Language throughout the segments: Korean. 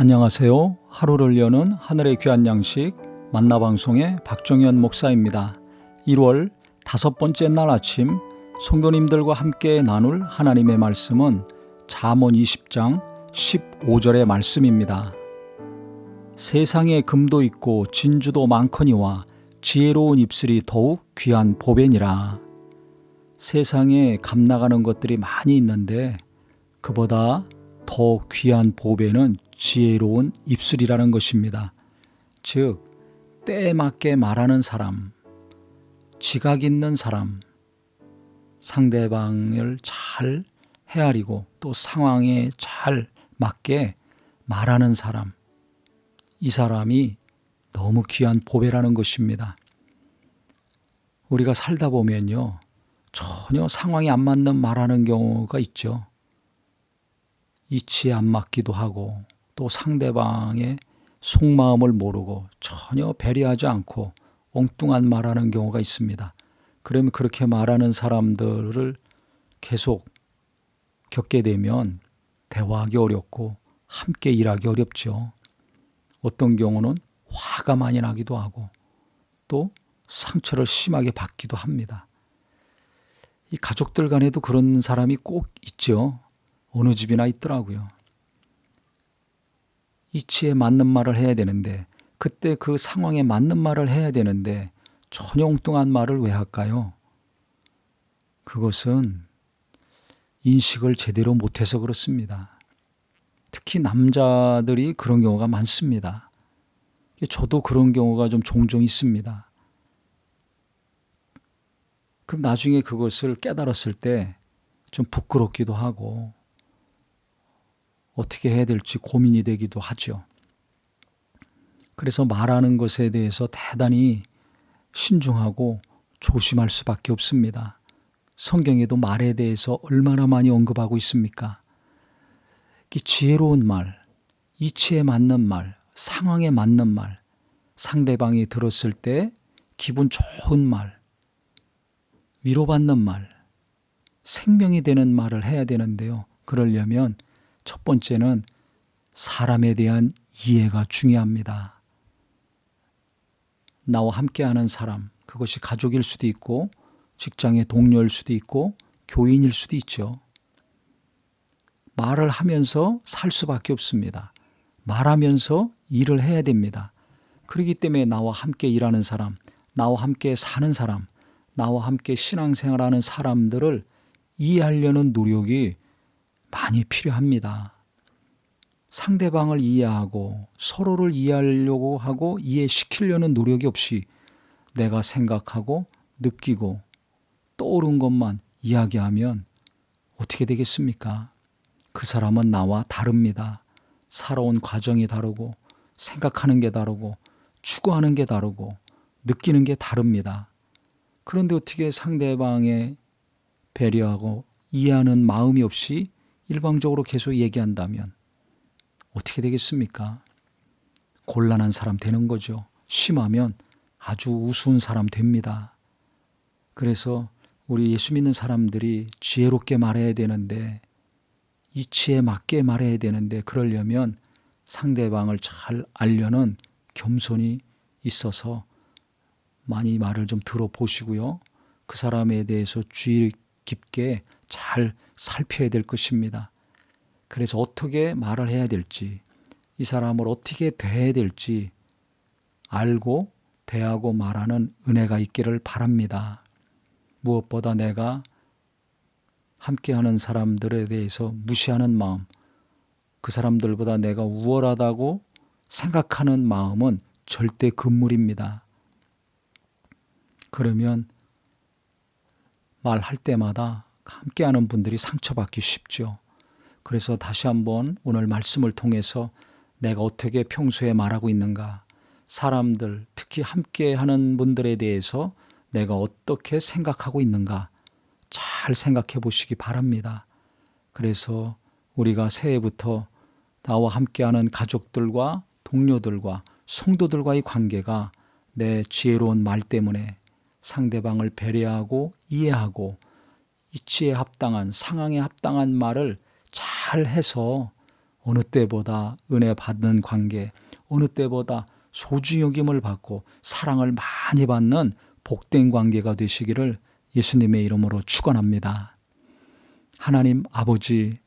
안녕하세요. 하루를 여는 하늘의 귀한 양식 만나방송의 박종현 목사입니다. 1월 5번째 날 아침 성도님들과 함께 나눌 하나님의 말씀은 잠언 20장 15절의 말씀입니다. 세상에 금도 있고 진주도 많거니와 지혜로운 입술이 더욱 귀한 보배니라. 세상에 값 나가는 것들이 많이 있는데 그보다 더 귀한 보배는 지혜로운 입술이라는 것입니다. 즉, 때에 맞게 말하는 사람, 지각 있는 사람, 상대방을 잘 헤아리고 또 상황에 잘 맞게 말하는 사람, 이 사람이 너무 귀한 보배라는 것입니다. 우리가 살다 보면요, 전혀 상황이 안 맞는 말하는 경우가 있죠. 이치에 안 맞기도 하고 또 상대방의 속마음을 모르고 전혀 배려하지 않고 엉뚱한 말하는 경우가 있습니다. 그러면 그렇게 말하는 사람들을 계속 겪게 되면 대화하기 어렵고 함께 일하기 어렵죠. 어떤 경우는 화가 많이 나기도 하고 또 상처를 심하게 받기도 합니다. 이 가족들 간에도 그런 사람이 꼭 있죠. 어느 집이나 있더라고요. 이치에 맞는 말을 해야 되는데 그때 그 상황에 맞는 말을 해야 되는데 전혀 엉뚱한 말을 왜 할까요? 그것은 인식을 제대로 못해서 그렇습니다. 특히 남자들이 그런 경우가 많습니다. 저도 그런 경우가 좀 종종 있습니다. 그럼 나중에 그것을 깨달았을 때 좀 부끄럽기도 하고 어떻게 해야 될지 고민이 되기도 하죠. 그래서 말하는 것에 대해서 대단히 신중하고 조심할 수밖에 없습니다. 성경에도 말에 대해서 얼마나 많이 언급하고 있습니까? 지혜로운 말, 이치에 맞는 말, 상황에 맞는 말, 상대방이 들었을 때 기분 좋은 말, 위로받는 말, 생명이 되는 말을 해야 되는데요. 그러려면 첫 번째는 사람에 대한 이해가 중요합니다. 나와 함께하는 사람, 그것이 가족일 수도 있고 직장의 동료일 수도 있고 교인일 수도 있죠. 말을 하면서 살 수밖에 없습니다. 말하면서 일을 해야 됩니다. 그렇기 때문에 나와 함께 일하는 사람, 나와 함께 사는 사람, 나와 함께 신앙생활하는 사람들을 이해하려는 노력이 많이 필요합니다. 상대방을 이해하고 서로를 이해하려고 하고 이해시키려는 노력이 없이 내가 생각하고 느끼고 떠오른 것만 이야기하면 어떻게 되겠습니까? 그 사람은 나와 다릅니다. 살아온 과정이 다르고 생각하는 게 다르고 추구하는 게 다르고 느끼는 게 다릅니다. 그런데 어떻게 상대방의 배려하고 이해하는 마음이 없이 일방적으로 계속 얘기한다면 어떻게 되겠습니까? 곤란한 사람 되는 거죠. 심하면 아주 우스운 사람 됩니다. 그래서 우리 예수 믿는 사람들이 지혜롭게 말해야 되는데 이치에 맞게 말해야 되는데 그러려면 상대방을 잘 알려는 겸손이 있어서 많이 말을 좀 들어보시고요. 그 사람에 대해서 주의 깊게 잘 살펴야 될 것입니다. 그래서 어떻게 말을 해야 될지, 이 사람을 어떻게 대해야 될지 알고 대하고 말하는 은혜가 있기를 바랍니다. 무엇보다 내가 함께하는 사람들에 대해서 무시하는 마음, 그 사람들보다 내가 우월하다고 생각하는 마음은 절대 금물입니다. 그러면 말할 때마다 함께하는 분들이 상처받기 쉽죠. 그래서 다시 한번 오늘 말씀을 통해서 내가 어떻게 평소에 말하고 있는가, 사람들, 특히 함께하는 분들에 대해서 내가 어떻게 생각하고 있는가 잘 생각해 보시기 바랍니다. 그래서 우리가 새해부터 나와 함께하는 가족들과 동료들과 성도들과의 관계가 내 지혜로운 말 때문에 상대방을 배려하고 이해하고 이치에 합당한 상황에 합당한 말을 잘 해서 어느 때보다 은혜 받는 관계, 어느 때보다 소중히 여김을 받고 사랑을 많이 받는 복된 관계가 되시기를 예수님의 이름으로 축원합니다. 하나님 아버지,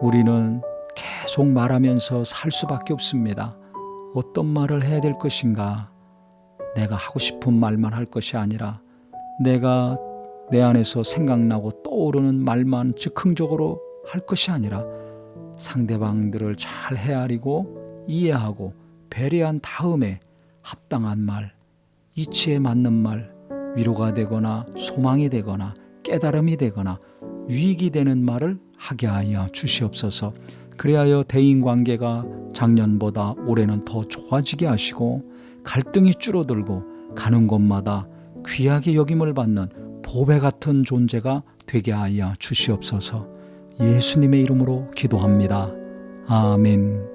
우리는 계속 말하면서 살 수밖에 없습니다. 어떤 말을 해야 될 것인가? 내가 하고 싶은 말만 할 것이 아니라 내가 내 안에서 생각나고 떠오르는 말만 즉흥적으로 할 것이 아니라 상대방들을 잘 헤아리고 이해하고 배려한 다음에 합당한 말, 이치에 맞는 말, 위로가 되거나 소망이 되거나 깨달음이 되거나 유익이 되는 말을 하게 하여 주시옵소서. 그리하여 대인관계가 작년보다 올해는 더 좋아지게 하시고 갈등이 줄어들고 가는 곳마다 귀하게 여김을 받는 보배 같은 존재가 되게 하여 주시옵소서. 예수님의 이름으로 기도합니다. 아멘.